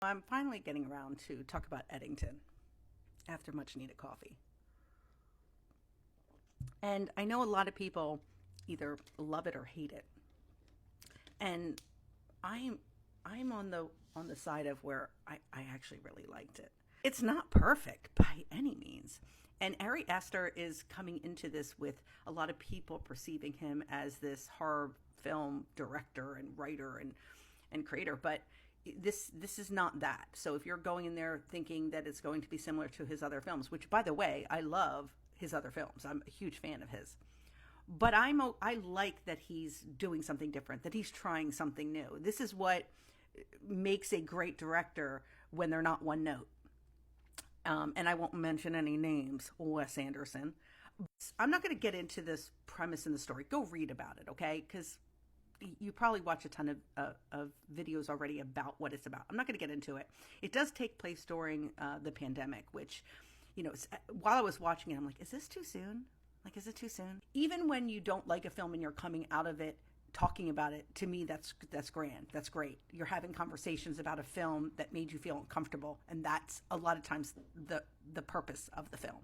I'm finally getting around to talk about Eddington after much needed coffee. And I know a lot of people either love it or hate it. And I'm I'm on the side of where I actually really liked it. It's not perfect by any means. And Ari Aster is coming into this with a lot of people perceiving him as this horror film director and writer and creator, but this is not that. So if you're going in there thinking that it's going to be similar to his other films, which by the way, I love his other films. I'm a huge fan of his. But I like that he's doing something different, that he's trying something new. This is what makes a great director when they're not one note. And I won't mention any names, Wes Anderson. I'm not going to get into this premise in the story. Go read about it, okay? Because you probably watch a ton of videos already about what it's about. I'm not going to get into it. It does take place during the pandemic, which, while I was watching it, I'm like, is this too soon? Like, is it too soon? Even when you don't like a film and you're coming out of it talking about it, to me, that's grand. That's great. You're having conversations about a film that made you feel uncomfortable, and that's a lot of times the purpose of the film.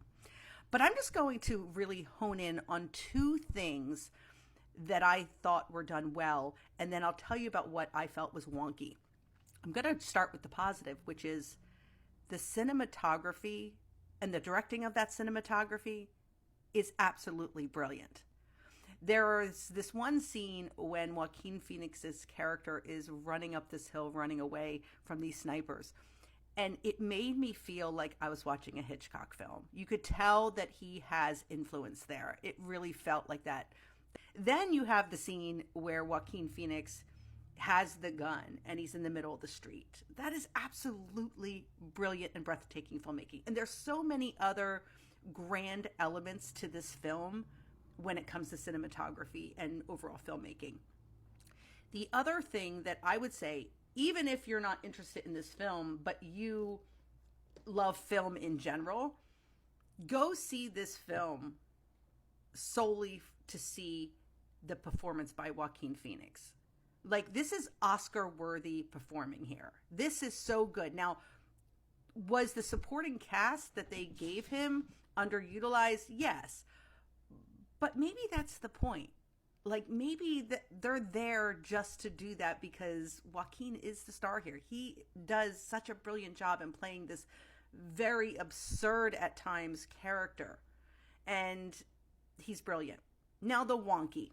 But I'm just going to really hone in on two things that I thought were done well, and then I'll tell you about what I felt was wonky. I'm going to start with the positive, which is the cinematography and the directing of that cinematography is absolutely brilliant. There is this one scene when Joaquin Phoenix's character is running up this hill, running away from these snipers. And it made me feel like I was watching a Hitchcock film. You could tell that he has influence there. It really felt like that. Then you have the scene where Joaquin Phoenix has the gun and he's in the middle of the street. That is absolutely brilliant and breathtaking filmmaking. And there's so many other grand elements to this film when it comes to cinematography and overall filmmaking. The other thing that I would say, even if you're not interested in this film, but you love film in general, go see this film solely to see the performance by Joaquin Phoenix. Like, this is Oscar worthy performing here. This is so good. Now, was the supporting cast that they gave him underutilized? Yes. But maybe that's the point. Like, maybe they're there just to do that because Joaquin is the star here. He does such a brilliant job in playing this very absurd at times character. And he's brilliant. Now the wonky,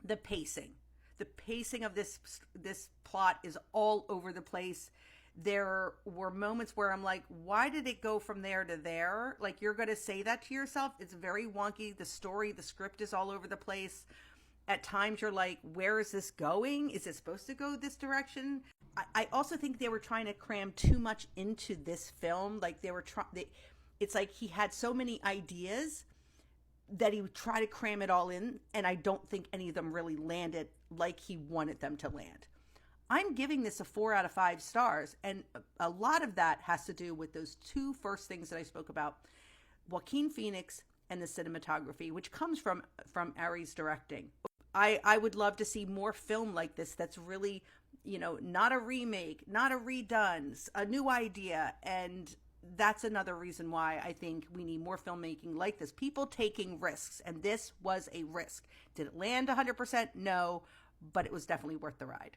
the pacing. The pacing of this plot is all over the place. There were moments where I'm like, why did it go from there to there? Like, you're going to say that to yourself. It's very wonky. The story, the script is all over the place. At times you're like, where is this going? Is it supposed to go this direction? I also think they were trying to cram too much into this film. Like, they were it's like he had so many ideas that he would try to cram it all in. And I don't think any of them really landed like he wanted them to land. I'm giving this a 4 out of 5 stars. And a lot of that has to do with those two first things that I spoke about, Joaquin Phoenix and the cinematography, which comes from Ari's directing. I would love to see more film like this that's really, not a remake, not a redone, a new idea. And that's another reason why I think we need more filmmaking like this. People taking risks. And this was a risk. Did it land 100%? No, but it was definitely worth the ride.